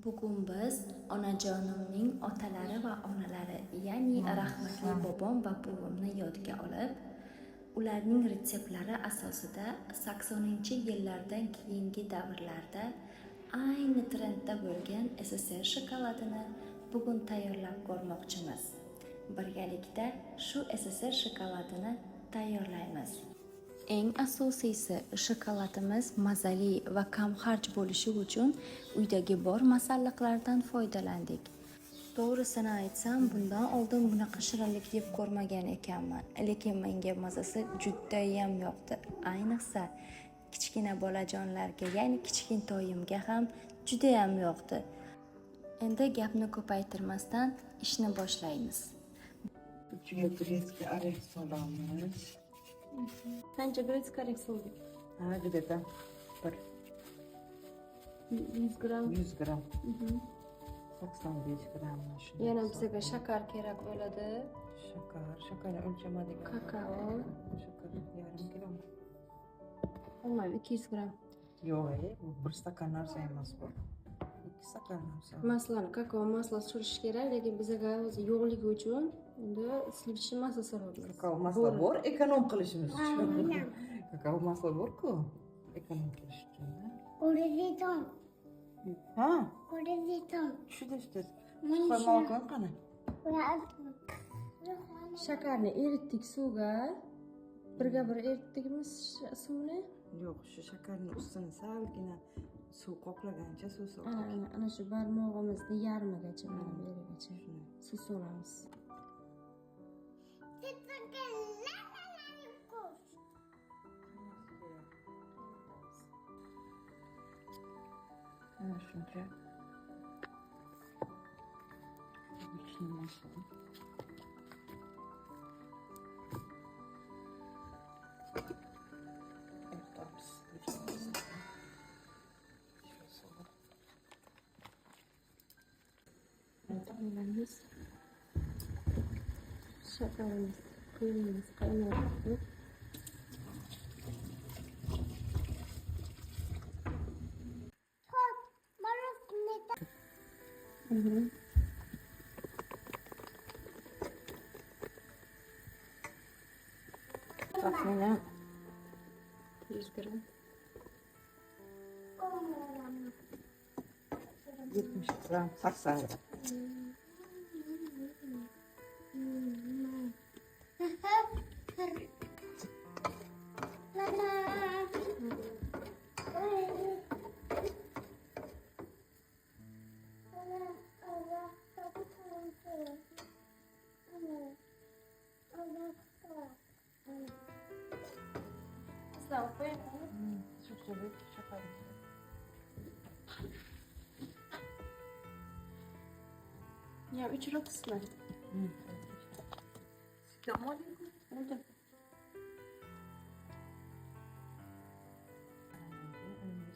Bugun biz onajonimning otalari va onalari, ya'ni rahmatli bobom va buvimni yodga olib, ularning retseptlari asosida 80-yillardan keyingi davrlarda ayni trendda bo'lgan SSR shokoladini bugun tayyorlab ko'rmoqchimiz. Birgalikda shu SSR shokoladini tayyorlaymiz. Eng asosiysi, shokoladimiz mazali va kamxarj bo'lishi uchun uydagi bor masalliqlardan foydalandik. To'g'risini aytsam, bundan oldin bunaqa shirinlik yeb ko'rmagan ekanman, lekin menga mazasi judayam yoqdi. Ayniqsa kichkina bolajonlarga, ya'ni kichkintoyimga ham judayam yoqdi. Endi gapni ko'paytirmasdan ishni boshlaymiz. Uchiga greckiy oreh solamiz. Qancha greckiy oreh soldik? Где-то 100 gram. 100 gram. 85 gram. Yana bizga shakar kerak bo'ladi. Shakar o'lchamadik. Kakao. Shakar yarim kilo. Olmaymi 200 gram. Yo'q, bu bir stakan narsa emas bu. 2 stakan narsa. Masalan, kakao maslasi surish kerak, lekin bizga o'zi yo'qligi uchun endi sливочный masla so'raymiz. Kakao masla bor, ekonom qilishimiz uchun. Kakao masla bor-ku, ekonom qilish uchun. Ko'radigan. Ha, Ko'radigan. tushdi. Qo'ymoqon qani? Shakarni eritdik suvga. Birga bir eritdikmi suvni? Yo'q, shu shakarning ustini salgina suv qoplagancha suv soldik. Ana shu barmog'imizni yarmigacha, mana bu yerigacha suv solamiz. Ana shuncha. Ichni masla. Taxminlaymiz. Shakarimiz quyamiz, qaynayapti. Taxminan 100 gram. 70 gram, 80 gram. Çok şakar. Ya 3 rotısını. Tamam. Oldu. Önünde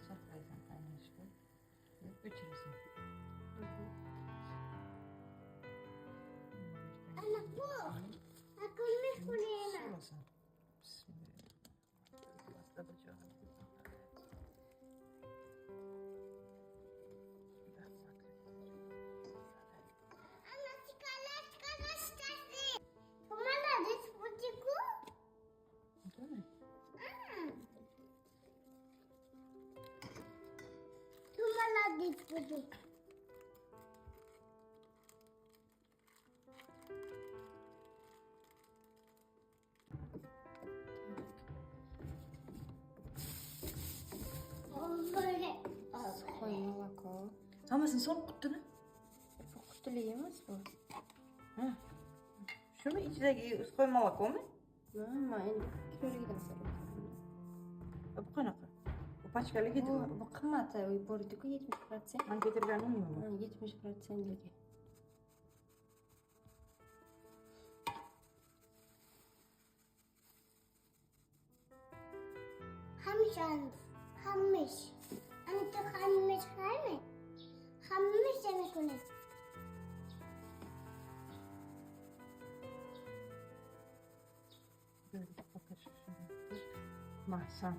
saklaysan kaynaşıp. Götürürsün. Ana bu. Akıllı kuleyna. Solasın. Bismillah. Biraz da bacağım. Ana çıkarlar çıkarlar. Kumanda disputiku. Değil mi? Kumanda disputiku. Böyle. Koy молоко. Hammasini solib qutini. Bu qutili emas bu. Ha. Shuni ichidagi qo'y molokomi? Mana endi kiloligida so'radim. Bu qanaqa? Bu pachkalik edimi? Bu qimmati bordi-ku 70%. Men ketirganimmi? 70%ligi. Hammış. Anne hammış var mı? Hammış demek o ne? Mahsan.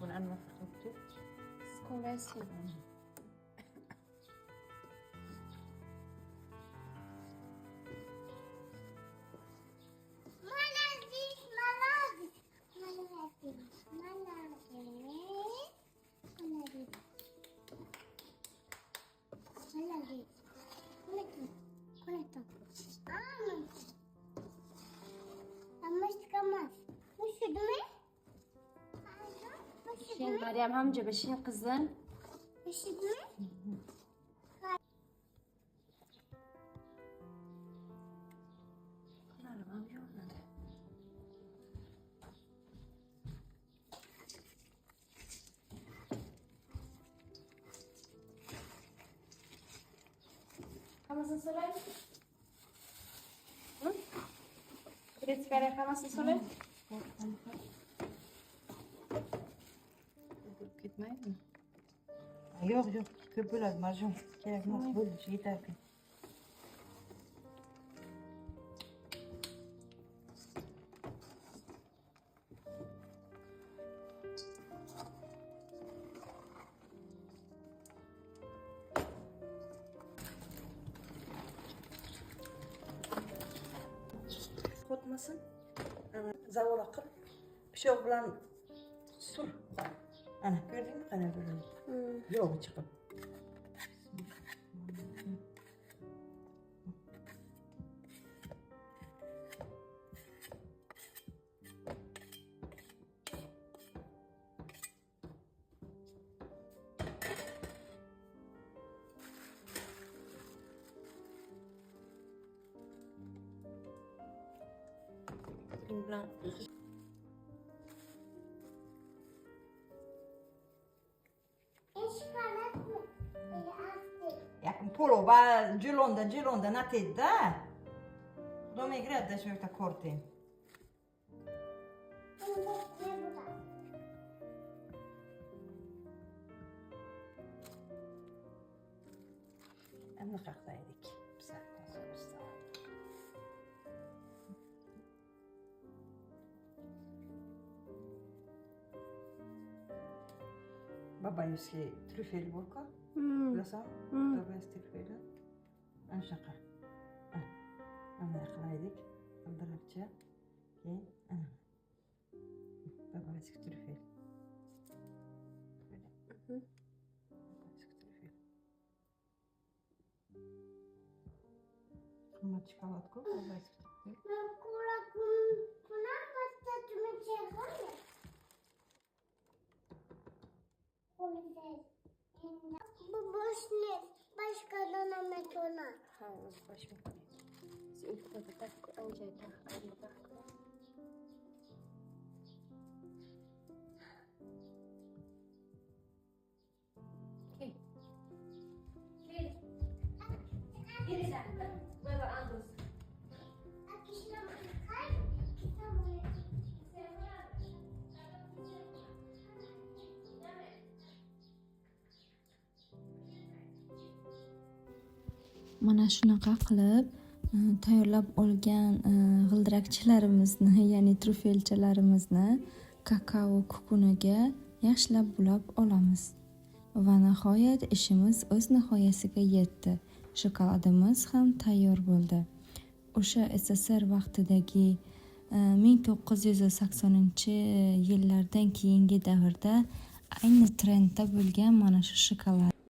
Bunu anlatmak. Скоро. Meryem hamca beşin kızın. Işık mı? Kamasını söyle. Hı? Bir sigara kamasını söyle. Ketmaydi. Yo'q, yo'q, ko'p bo'ladi, marjon. Kerak emas, bo'ldi, yetar. Qotmasin. Ana zavola qil. Pishoq bilan sur. Ana, ko'rdingmi qanday bo'ladi? Yog'i chiqib. Bilan Polo va gelonda natedda. Xudo megrada shu yerda ko'rding. Endi qaqlaydik. Babayevskiy trüfel bo'lku. Bilasanmi? Babayevskiy trüfeli. Ana shunaqa. Bunday qilaylik. Aldirabcha. Keyin ana. Babayevskiy trüfel. Babayevskiy trüfel. Qimmat shokoladku, babayevskiy trüfel. Bu boş ne? Başkadan Ahmet ona. ha, o'zi boshim. Siz uyquda tak, anjayda, anjayda. Mana shunaqa qilib tayyorlab olgan g'ildirakchalarimizni, ya'ni trufelchalarimizni kakao kukuniga yaxshilab bulab olamiz. Va nihoyat ishimiz o'z nihoyasiga yetdi. Shokoladimiz ham tayyor bo'ldi. O'sha SSR vaqtidagi 1980-yillardan keyingi davrda ayni trendda bo'lgan mana shu shokolad